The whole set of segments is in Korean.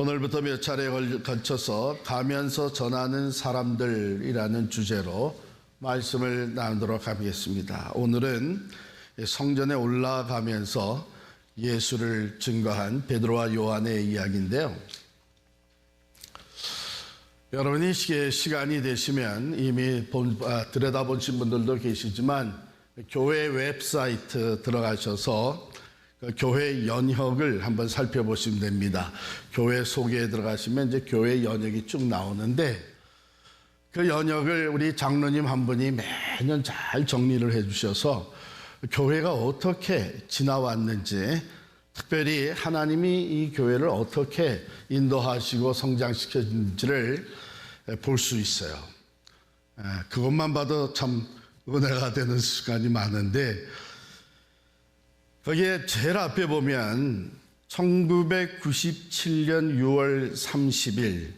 오늘부터 몇 차례에 걸쳐서 가면서 전하는 사람들이라는 주제로 말씀을 나누도록 하겠습니다. 오늘은 성전에 올라가면서 예수를 증거한 베드로와 요한의 이야기인데요. 여러분이 시간이 되시면 이미 들여다보신 분들도 계시지만 교회 웹사이트 들어가셔서 그 교회 연혁을 한번 살펴보시면 됩니다. 교회 소개에 들어가시면 이제 교회 연혁이 쭉 나오는데 그 연혁을 우리 장로님 한 분이 매년 잘 정리를 해주셔서 교회가 어떻게 지나왔는지, 특별히 하나님이 이 교회를 어떻게 인도하시고 성장시켰는지를 볼 수 있어요. 그것만 봐도 참 은혜가 되는 시간이 많은데, 거기에 제일 앞에 보면 1997년 6월 30일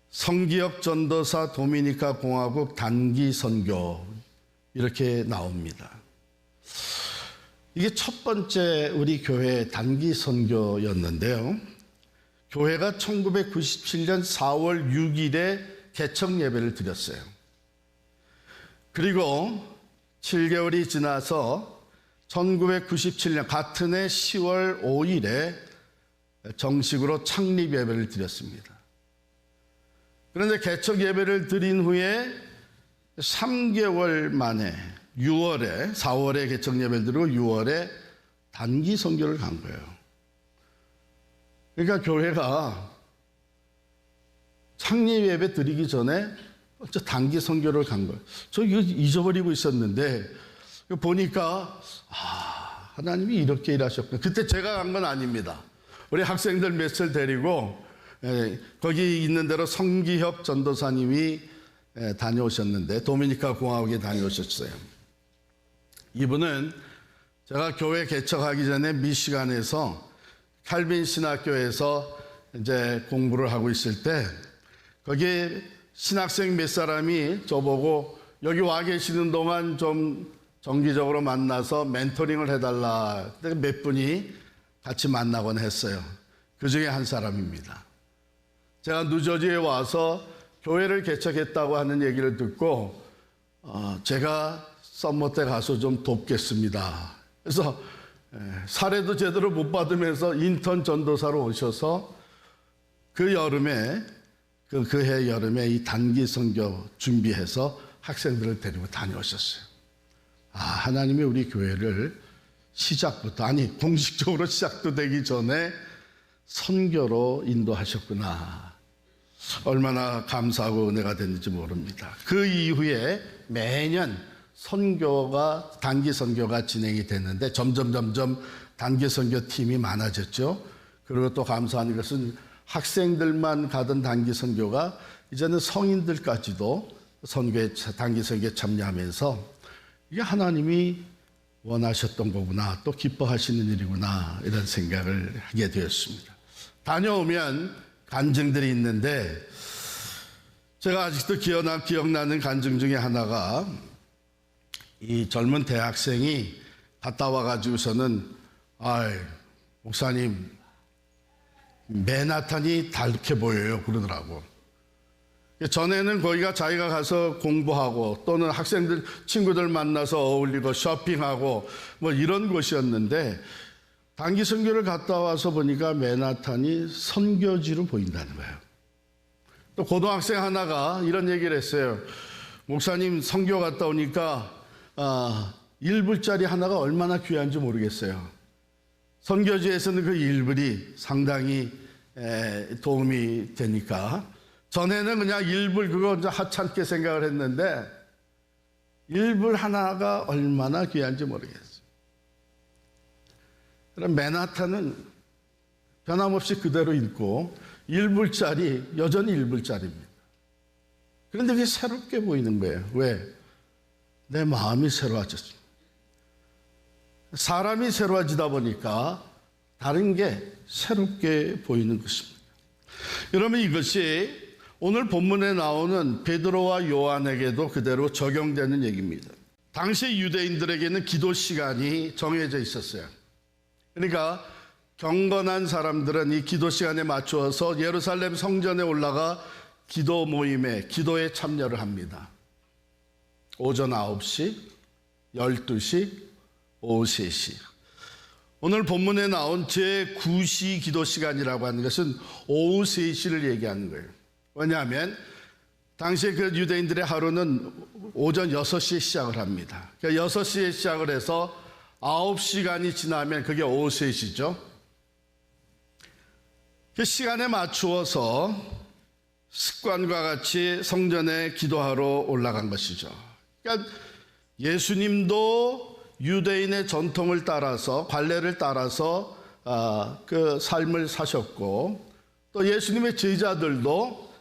성기혁 전도사 도미니카 공화국 단기 선교 이렇게 나옵니다. 이게 첫 번째 우리 교회 단기 선교였는데요. 교회가 1997년 4월 6일에 개척 예배를 드렸어요. 그리고 7개월이 지나서 1997년 같은 해 10월 5일에 정식으로 창립 예배를 드렸습니다. 그런데 개척 예배를 드린 후에 3개월 만에 6월에 4월에 개척 예배를 드리고 6월에 단기 선교를 간 거예요. 그러니까 교회가 창립 예배 드리기 전에 단기 선교를 간 거예요. 저 이거 잊어버리고 있었는데 보니까 하나님이 이렇게 일하셨구나. 그때 제가 간 건 아닙니다. 우리 학생들 몇을 데리고 거기 있는 대로 성기혁 전도사님이 다녀오셨는데 도미니카 공화국에 다녀오셨어요. 이분은 제가 교회 개척하기 전에 미시간에서 칼빈 신학교에서 이제 공부를 하고 있을 때 거기에 신학생 몇 사람이 저보고 여기 와 계시는 동안 좀 정기적으로 만나서 멘토링을 해달라. 몇 분이 같이 만나곤 했어요. 그 중에 한 사람입니다. 제가 뉴저지에 와서 교회를 개척했다고 하는 얘기를 듣고 제가 썸머 때 가서 좀 돕겠습니다. 그래서 사례도 제대로 못 받으면서 인턴 전도사로 오셔서 그 여름에 그해 여름에 이 단기 선교 준비해서 학생들을 데리고 다녀오셨어요. 하나님이 우리 교회를 시작부터, 공식적으로 시작도 되기 전에 선교로 인도하셨구나. 얼마나 감사하고 은혜가 됐는지 모릅니다. 그 이후에 매년 단기 선교가 진행이 됐는데 점점 단기 선교 팀이 많아졌죠. 그리고 또 감사한 것은 학생들만 가던 단기 선교가 이제는 성인들까지도 단기 선교에 참여하면서 이게 하나님이 원하셨던 거구나, 또 기뻐하시는 일이구나, 이런 생각을 하게 되었습니다. 다녀오면 간증들이 있는데 제가 아직도 기억나는 간증 중에 하나가 이 젊은 대학생이 갔다 와가지고서는 목사님 맨하탄이 다르게 보여요 그러더라고. 전에는 거기가 자기가 가서 공부하고 또는 학생들 친구들 만나서 어울리고 쇼핑하고 뭐 이런 곳이었는데 단기 선교를 갔다 와서 보니까 맨하탄이 선교지로 보인다는 거예요. 또 고등학생 하나가 이런 얘기를 했어요. 목사님 선교 갔다 오니까 1불짜리 하나가 얼마나 귀한지 모르겠어요. 선교지에서는 그 1불이 상당히 도움이 되니까 전에는 그냥 1불 그거 하찮게 생각을 했는데 1불 하나가 얼마나 귀한지 모르겠어요. 그럼 맨하탄은 변함없이 그대로 있고 1불짜리 여전히 1불짜리입니다. 그런데 그게 새롭게 보이는 거예요. 왜? 내 마음이 새로워졌습니다. 사람이 새로워지다 보니까 다른 게 새롭게 보이는 것입니다. 여러분, 이것이 오늘 본문에 나오는 베드로와 요한에게도 그대로 적용되는 얘기입니다. 당시 유대인들에게는 기도 시간이 정해져 있었어요. 그러니까 경건한 사람들은 이 기도 시간에 맞추어서 예루살렘 성전에 올라가 기도 모임에, 기도에 참여를 합니다. 오전 9시, 12시, 오후 3시. 오늘 본문에 나온 제9시 기도 시간이라고 하는 것은 오후 3시를 얘기하는 거예요. 왜냐하면 당시에 그 유대인들의 하루는 오전 6시에 시작을 합니다. 그러니까 6시에 시작을 해서 9시간이 지나면 그게 오후 3시죠. 그 시간에 맞추어서 습관과 같이 성전에 기도하러 올라간 것이죠. 그러니까 예수님도 유대인의 전통을 따라서, 관례를 따라서 그 삶을 사셨고, 또 예수님의 제자들도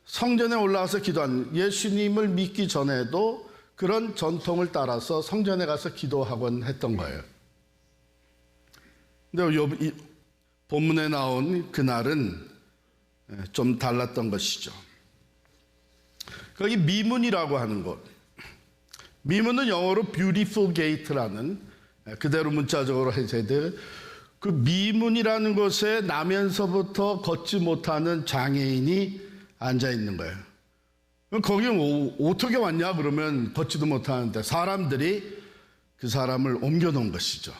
성전에 올라가서 기도한, 예수님을 믿기 전에도 그런 전통을 따라서 성전에 가서 기도하곤 했던 거예요. 근데 본문에 나온 그날은 좀 달랐던 것이죠. 거기 미문이라고 하는 곳, 미문은 영어로 beautiful gate라는, 그대로 문자적으로 해석해야 돼요. 그 미문이라는 곳에 나면서부터 걷지 못하는 장애인이 앉아 있는 거예요. 거기 어떻게 왔냐 그러면 걷지도 못하는데 사람들이 그 사람을 옮겨 놓은 것이죠.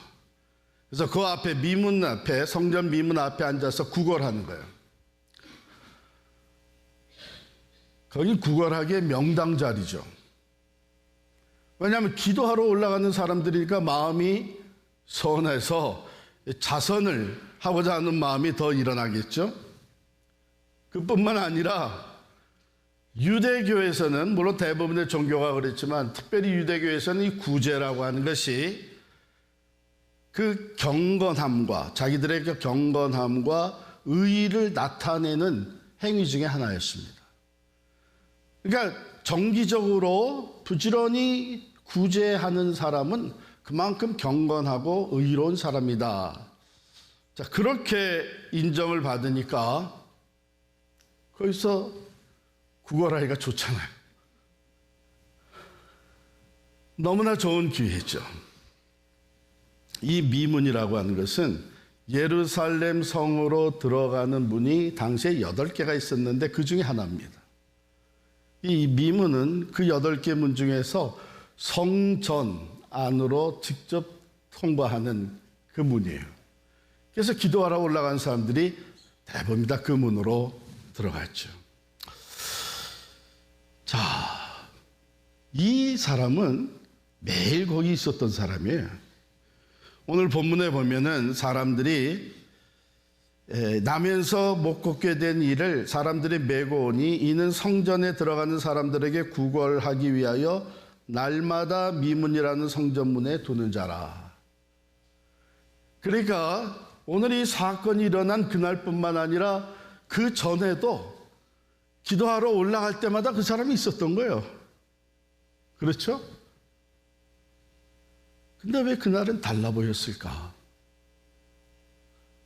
그래서 그 앞에, 미문 앞에, 성전 미문 앞에 앉아서 구걸하는 거예요. 거기 구걸하기에 명당 자리죠. 왜냐하면 기도하러 올라가는 사람들이니까 마음이 선해서 자선을 하고자 하는 마음이 더 일어나겠죠. 그뿐만 아니라 유대교에서는, 물론 대부분의 종교가 그랬지만 특별히 유대교에서는 이 구제라고 하는 것이 그 경건함과, 자기들의 그 경건함과 의의를 나타내는 행위 중에 하나였습니다. 그러니까 정기적으로 부지런히 구제하는 사람은 그만큼 경건하고 의로운 사람이다. 자, 그렇게 인정을 받으니까 거기서 구걸하기가 좋잖아요. 너무나 좋은 기회죠. 이 미문이라고 하는 것은 예루살렘 성으로 들어가는 문이 당시에 8개가 있었는데 그 중에 하나입니다. 이 미문은 그 8개 문 중에서 성전 안으로 직접 통과하는 그 문이에요. 그래서 기도하러 올라간 사람들이 대부분 다 그 문으로 들어갔죠. 자, 이 사람은 매일 거기 있었던 사람이에요. 오늘 본문에 보면은 사람들이 나면서 못 걷게 된 이를 사람들이 메고 오니 이는 성전에 들어가는 사람들에게 구걸하기 위하여 날마다 미문이라는 성전문에 두는 자라. 그러니까 오늘 이 사건이 일어난 그날뿐만 아니라 그 전에도 기도하러 올라갈 때마다 그 사람이 있었던 거예요. 그렇죠? 근데 왜 그날은 달라 보였을까?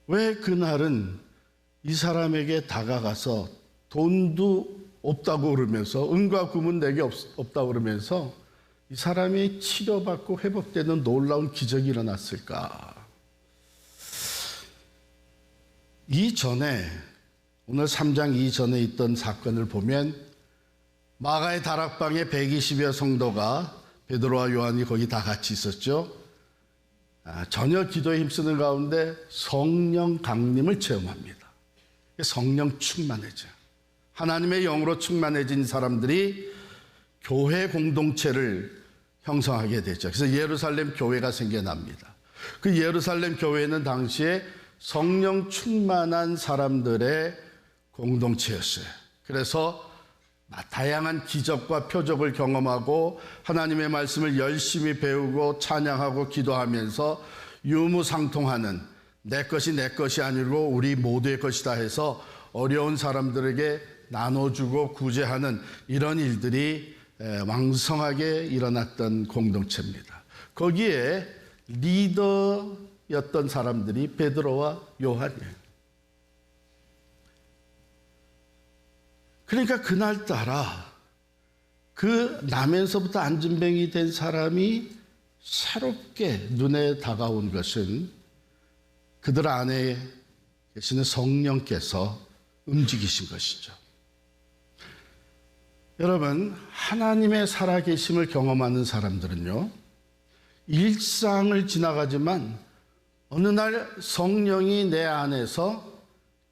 왜 그날은 이 사람에게 다가가서 돈도 없다고 그러면서, 은과 금은 내게 없다고 그러면서 이 사람이 치료받고 회복되는 놀라운 기적이 일어났을까? 이전에, 오늘 3장 이전에 있던 사건을 보면 마가의 다락방에 120여 성도가, 베드로와 요한이 거기 다 같이 있었죠. 전혀 기도에 힘쓰는 가운데 성령 강림을 체험합니다. 성령 충만해져, 하나님의 영으로 충만해진 사람들이 교회 공동체를 형성하게 되죠. 그래서 예루살렘 교회가 생겨납니다. 그 예루살렘 교회는 당시에 성령 충만한 사람들의 공동체였어요. 그래서 다양한 기적과 표적을 경험하고 하나님의 말씀을 열심히 배우고 찬양하고 기도하면서 유무상통하는, 내 것이 내 것이 아니고 우리 모두의 것이다 해서 어려운 사람들에게 나눠주고 구제하는 이런 일들이 왕성하게 일어났던 공동체입니다. 거기에 리더였던 사람들이 베드로와 요한이에요. 그러니까 그날따라 그 나면서부터 안진뱅이 된 사람이 새롭게 눈에 다가온 것은 그들 안에 계시는 성령께서 움직이신 것이죠. 여러분, 하나님의 살아계심을 경험하는 사람들은요, 일상을 지나가지만 어느 날 성령이 내 안에서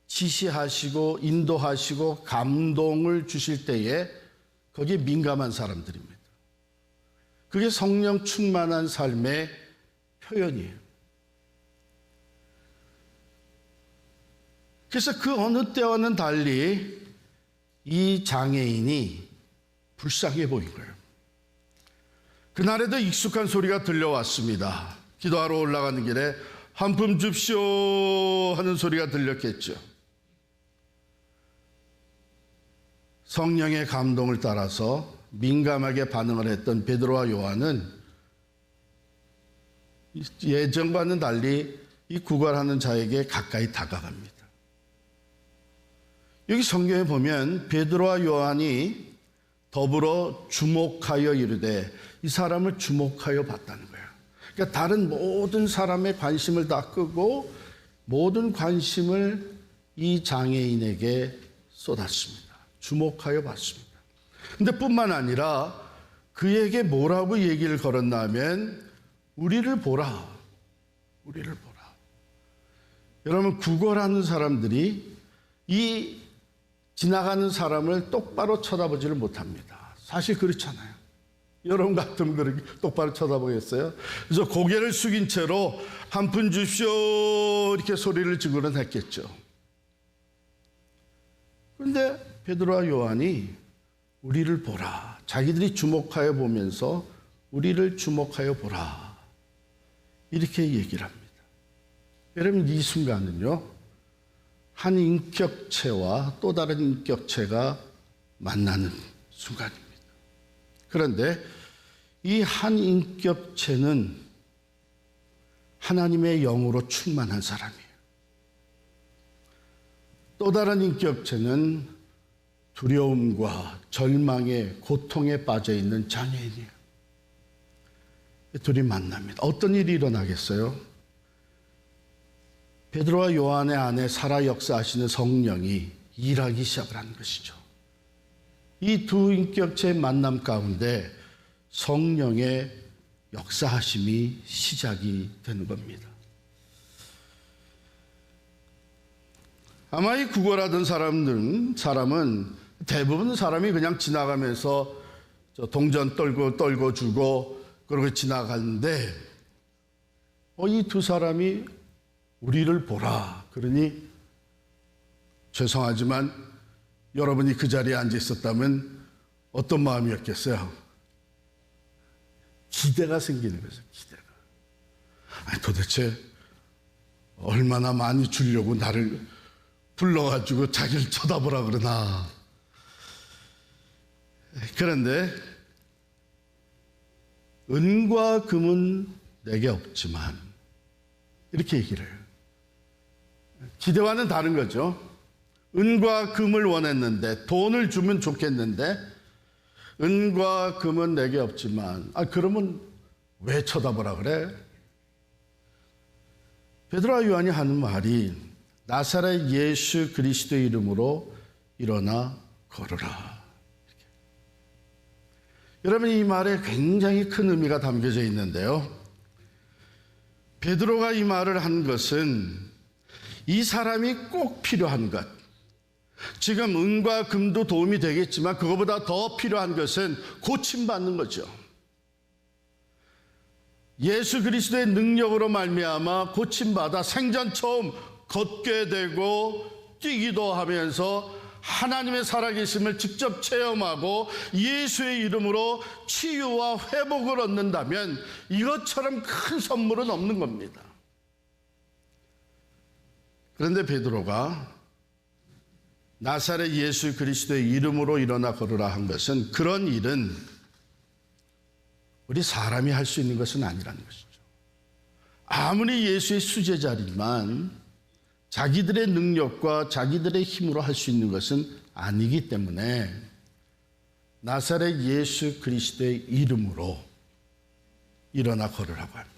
지시하시고 인도하시고 감동을 주실 때에 거기에 민감한 사람들입니다. 그게 성령 충만한 삶의 표현이에요. 그래서 그 어느 때와는 달리 이 장애인이 불쌍해 보인 거예요. 그날에도 익숙한 소리가 들려왔습니다. 기도하러 올라가는 길에 한 품 줍시오 하는 소리가 들렸겠죠. 성령의 감동을 따라서 민감하게 반응을 했던 베드로와 요한은 예전과는 달리 이 구걸하는 자에게 가까이 다가갑니다. 여기 성경에 보면 베드로와 요한이 더불어 주목하여 이르되, 이 사람을 주목하여 봤다는 거예요. 그러니까 다른 모든 사람의 관심을 다 끄고 모든 관심을 이 장애인에게 쏟았습니다. 주목하여 봤습니다. 근데 뿐만 아니라 그에게 뭐라고 얘기를 걸었나 하면 우리를 보라. 우리를 보라. 여러분, 구걸하는 사람들이 이 지나가는 사람을 똑바로 쳐다보지를 못합니다. 사실 그렇잖아요. 여러분 같으면 그렇게 똑바로 쳐다보겠어요? 그래서 고개를 숙인 채로 한 푼 주십시오 이렇게 소리를 지르곤 했겠죠. 그런데 베드로와 요한이 우리를 보라. 자기들이 주목하여 보면서 우리를 주목하여 보라. 이렇게 얘기를 합니다. 여러분, 이 순간은요, 한 인격체와 또 다른 인격체가 만나는 순간입니다. 그런데 이 한 인격체는 하나님의 영으로 충만한 사람이에요. 또 다른 인격체는 두려움과 절망에 고통에 빠져 있는 장애인이에요. 둘이 만납니다. 어떤 일이 일어나겠어요? 베드로와 요한의 안에 살아 역사하시는 성령이 일하기 시작을 하는 것이죠. 이 두 인격체의 만남 가운데 성령의 역사하심이 시작이 되는 겁니다. 아마 이 구걸하던 사람은 대부분 사람이 그냥 지나가면서 동전 떨고 주고 그러고 지나가는데 이 두 사람이 우리를 보라. 그러니 죄송하지만 여러분이 그 자리에 앉아 있었다면 어떤 마음이었겠어요? 기대가 생기는 거죠. 기대가. 아니, 도대체 얼마나 많이 주려고 나를 불러가지고 자기를 쳐다보라 그러나. 그런데 은과 금은 내게 없지만 이렇게 얘기를 해요. 기대와는 다른 거죠. 은과 금을 원했는데, 돈을 주면 좋겠는데 은과 금은 내게 없지만, 그러면 왜 쳐다보라 그래? 베드로와 요한이 하는 말이 나사렛 예수 그리스도의 이름으로 일어나 걸으라. 이렇게. 여러분, 이 말에 굉장히 큰 의미가 담겨져 있는데요. 베드로가 이 말을 한 것은 이 사람이 꼭 필요한 것, 지금 은과 금도 도움이 되겠지만 그것보다 더 필요한 것은 고침받는 거죠. 예수 그리스도의 능력으로 말미암아 고침받아 생전 처음 걷게 되고 뛰기도 하면서 하나님의 살아계심을 직접 체험하고 예수의 이름으로 치유와 회복을 얻는다면 이것처럼 큰 선물은 없는 겁니다. 그런데 베드로가 나사렛 예수 그리스도의 이름으로 일어나 걸으라 한 것은, 그런 일은 우리 사람이 할 수 있는 것은 아니라는 것이죠. 아무리 예수의 수제자리만 자기들의 능력과 자기들의 힘으로 할 수 있는 것은 아니기 때문에 나사렛 예수 그리스도의 이름으로 일어나 걸으라고 합니다.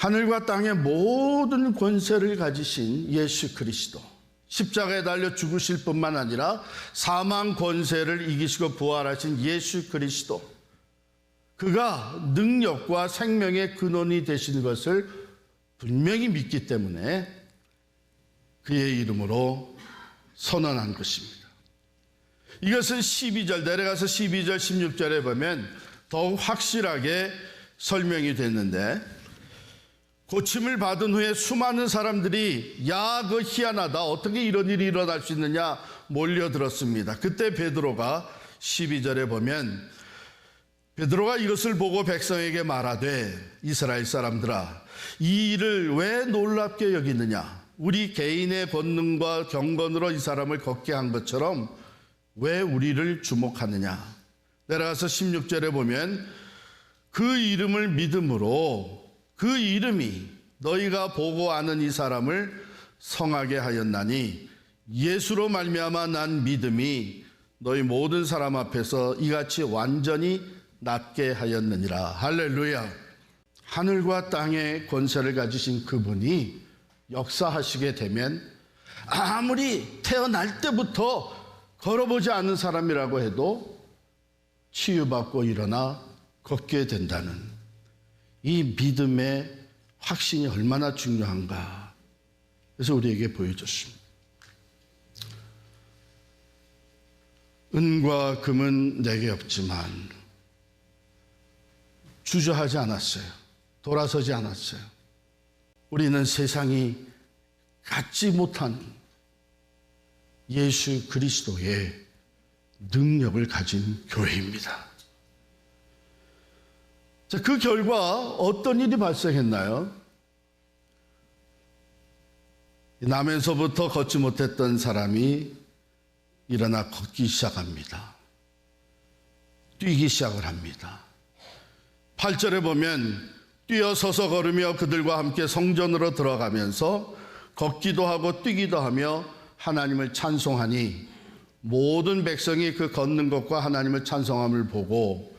하늘과 땅의 모든 권세를 가지신 예수 그리스도, 십자가에 달려 죽으실 뿐만 아니라 사망 권세를 이기시고 부활하신 예수 그리스도, 그가 능력과 생명의 근원이 되시는 것을 분명히 믿기 때문에 그의 이름으로 선언한 것입니다. 이것은 12절, 내려가서 12절, 16절에 보면 더욱 확실하게 설명이 됐는데, 고침을 받은 후에 수많은 사람들이 야, 그 희한하다, 어떻게 이런 일이 일어날 수 있느냐 몰려들었습니다. 그때 베드로가 12절에 보면 베드로가 이것을 보고 백성에게 말하되, 이스라엘 사람들아, 이 일을 왜 놀랍게 여기느냐? 우리 개인의 본능과 경건으로 이 사람을 걷게 한 것처럼 왜 우리를 주목하느냐? 내려가서 16절에 보면 그 이름을 믿음으로, 그 이름이 너희가 보고 아는 이 사람을 성하게 하였나니 예수로 말미암아 난 믿음이 너희 모든 사람 앞에서 이같이 완전히 낫게 하였느니라. 할렐루야. 하늘과 땅의 권세를 가지신 그분이 역사하시게 되면 아무리 태어날 때부터 걸어보지 않은 사람이라고 해도 치유받고 일어나 걷게 된다는 이 믿음의 확신이 얼마나 중요한가. 그래서 우리에게 보여줬습니다. 은과 금은 내게 없지만 주저하지 않았어요. 돌아서지 않았어요. 우리는 세상이 갖지 못한 예수 그리스도의 능력을 가진 교회입니다. 자, 그 결과 어떤 일이 발생했나요? 나면서부터 걷지 못했던 사람이 일어나 걷기 시작합니다. 뛰기 시작을 합니다. 8절에 보면 뛰어서서 걸으며 그들과 함께 성전으로 들어가면서 걷기도 하고 뛰기도 하며 하나님을 찬송하니 모든 백성이 그 걷는 것과 하나님을 찬송함을 보고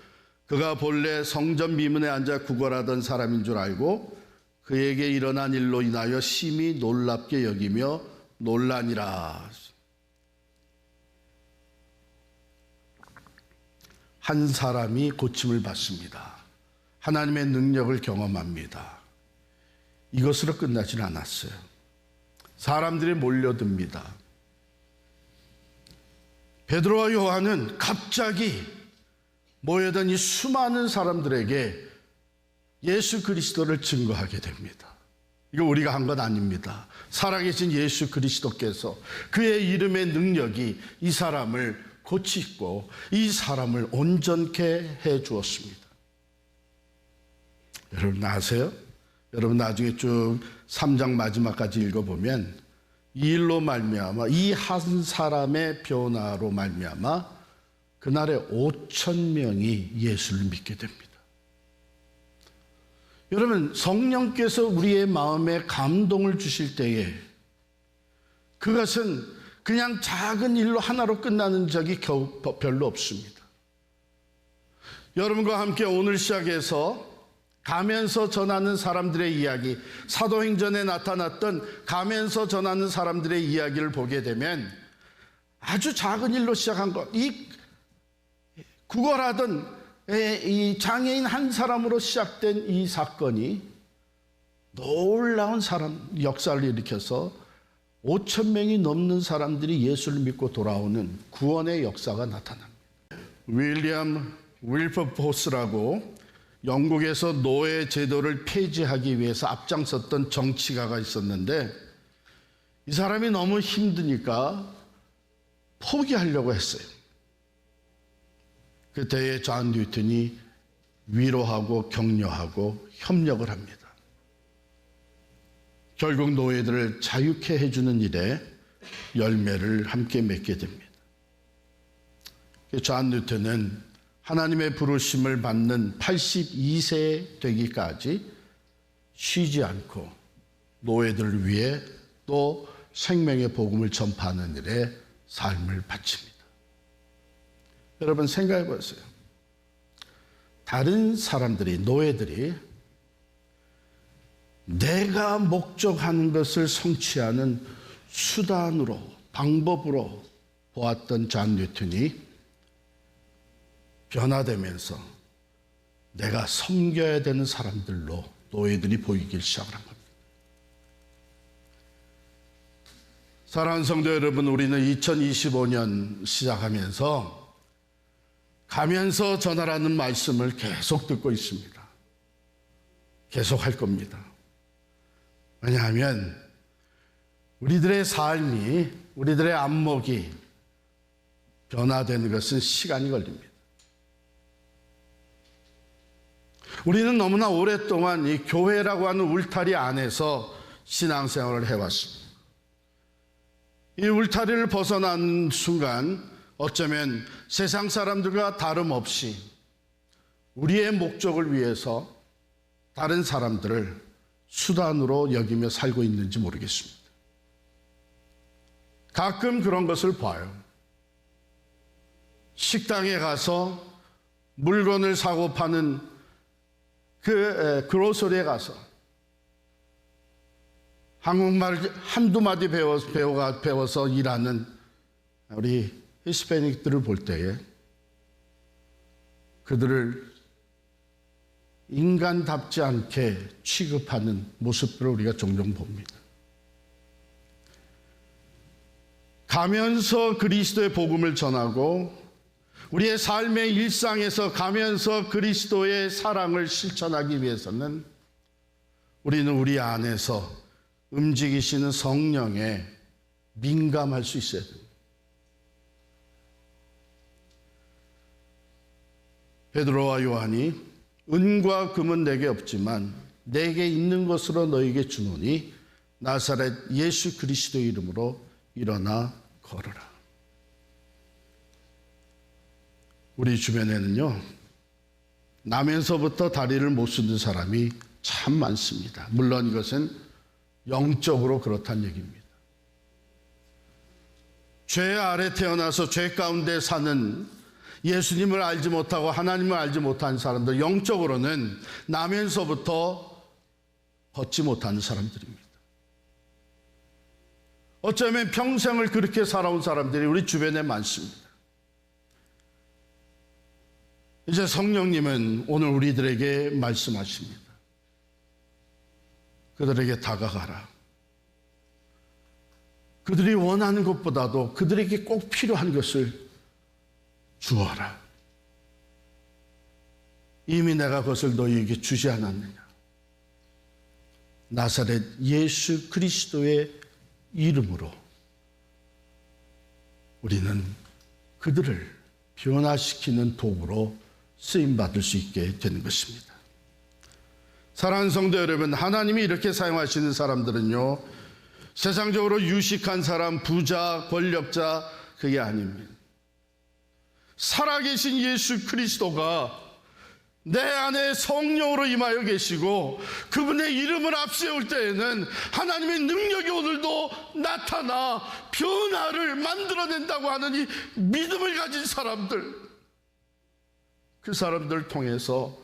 그가 본래 성전 미문에 앉아 구걸하던 사람인 줄 알고 그에게 일어난 일로 인하여 심히 놀랍게 여기며 놀라니라. 한 사람이 고침을 받습니다. 하나님의 능력을 경험합니다. 이것으로 끝나지는 않았어요. 사람들이 몰려듭니다. 베드로와 요한은 갑자기 모여든 이 수많은 사람들에게 예수 그리스도를 증거하게 됩니다. 이거 우리가 한 건 아닙니다. 살아계신 예수 그리스도께서 그의 이름의 능력이 이 사람을 고치고 이 사람을 온전케 해 주었습니다. 여러분 아세요? 여러분 나중에 쭉 3장 마지막까지 읽어보면 이 일로 말미암아, 이 한 사람의 변화로 말미암아 그날에 5,000명이 예수를 믿게 됩니다. 여러분, 성령께서 우리의 마음에 감동을 주실 때에 그것은 그냥 작은 일로 하나로 끝나는 적이 별로 없습니다. 여러분과 함께 오늘 시작해서 가면서 전하는 사람들의 이야기, 사도행전에 나타났던 가면서 전하는 사람들의 이야기를 보게 되면 아주 작은 일로 시작한 것, 이 구걸하던 이 장애인 한 사람으로 시작된 이 사건이 놀라운 역사를 일으켜서 5,000명이 넘는 사람들이 예수를 믿고 돌아오는 구원의 역사가 나타납니다. 윌리엄 윌버포스라고 영국에서 노예 제도를 폐지하기 위해서 앞장섰던 정치가가 있었는데 이 사람이 너무 힘드니까 포기하려고 했어요. 그때에 존 뉴턴이 위로하고 격려하고 협력을 합니다. 결국 노예들을 자유케 해주는 일에 열매를 함께 맺게 됩니다. 존 뉴턴은 하나님의 부르심을 받는 82세 되기까지 쉬지 않고 노예들을 위해 또 생명의 복음을 전파하는 일에 삶을 바칩니다. 여러분 생각해 보세요. 다른 사람들이, 노예들이 내가 목적하는 것을 성취하는 수단으로, 방법으로 보았던 존 뉴턴이 변화되면서 내가 섬겨야 되는 사람들로 노예들이 보이기 시작한 겁니다. 사랑하는 성도 여러분, 우리는 2025년 시작하면서 가면서 전하라는 말씀을 계속 듣고 있습니다. 계속 할 겁니다. 왜냐하면 우리들의 삶이, 우리들의 안목이 변화되는 것은 시간이 걸립니다. 우리는 너무나 오랫동안 이 교회라고 하는 울타리 안에서 신앙생활을 해왔습니다. 이 울타리를 벗어난 순간 어쩌면 세상 사람들과 다름없이 우리의 목적을 위해서 다른 사람들을 수단으로 여기며 살고 있는지 모르겠습니다. 가끔 그런 것을 봐요. 식당에 가서 물건을 사고 파는 그 그로서리에 가서 한국말 한두 마디 배워서 일하는 우리 히스패닉들을 볼 때에 그들을 인간답지 않게 취급하는 모습들을 우리가 종종 봅니다. 가면서 그리스도의 복음을 전하고 우리의 삶의 일상에서 가면서 그리스도의 사랑을 실천하기 위해서는 우리는 우리 안에서 움직이시는 성령에 민감할 수 있어야 됩니다. 베드로와 요한이 은과 금은 내게 없지만 내게 있는 것으로 너에게 주노니 나사렛 예수 그리스도의 이름으로 일어나 걸어라. 우리 주변에는요, 나면서부터 다리를 못 쓰는 사람이 참 많습니다. 물론 이것은 영적으로 그렇다는 얘기입니다. 죄 아래 태어나서 죄 가운데 사는 예수님을 알지 못하고 하나님을 알지 못한 사람들, 영적으로는 나면서부터 걷지 못하는 사람들입니다. 어쩌면 평생을 그렇게 살아온 사람들이 우리 주변에 많습니다. 이제 성령님은 오늘 우리들에게 말씀하십니다. 그들에게 다가가라. 그들이 원하는 것보다도 그들에게 꼭 필요한 것을 주어라. 이미 내가 그것을 너희에게 주지 않았느냐. 나사렛 예수 그리스도의 이름으로 우리는 그들을 변화시키는 도구로 쓰임받을 수 있게 되는 것입니다. 사랑하는 성도 여러분, 하나님이 이렇게 사용하시는 사람들은요, 세상적으로 유식한 사람, 부자, 권력자, 그게 아닙니다. 살아계신 예수 그리스도가 내 안에 성령으로 임하여 계시고 그분의 이름을 앞세울 때에는 하나님의 능력이 오늘도 나타나 변화를 만들어낸다고 하는 이 믿음을 가진 사람들, 그 사람들을 통해서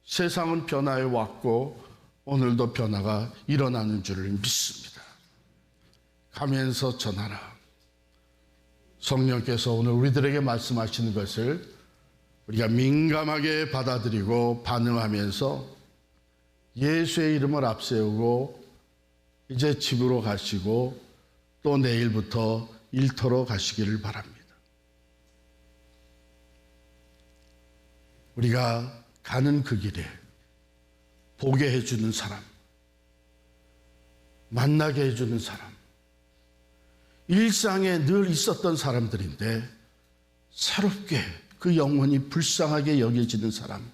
세상은 변화해 왔고 오늘도 변화가 일어나는 줄을 믿습니다. 가면서 전하라. 성령께서 오늘 우리들에게 말씀하시는 것을 우리가 민감하게 받아들이고 반응하면서 예수의 이름을 앞세우고 이제 집으로 가시고 또 내일부터 일터로 가시기를 바랍니다. 우리가 가는 그 길에 보게 해주는 사람, 만나게 해주는 사람, 일상에 늘 있었던 사람들인데 새롭게 그 영혼이 불쌍하게 여겨지는 사람,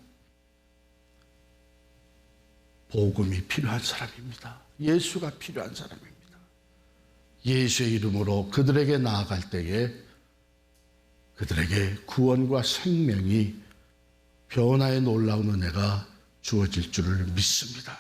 복음이 필요한 사람입니다. 예수가 필요한 사람입니다. 예수의 이름으로 그들에게 나아갈 때에 그들에게 구원과 생명이 변화의 놀라운 은혜가 주어질 줄을 믿습니다.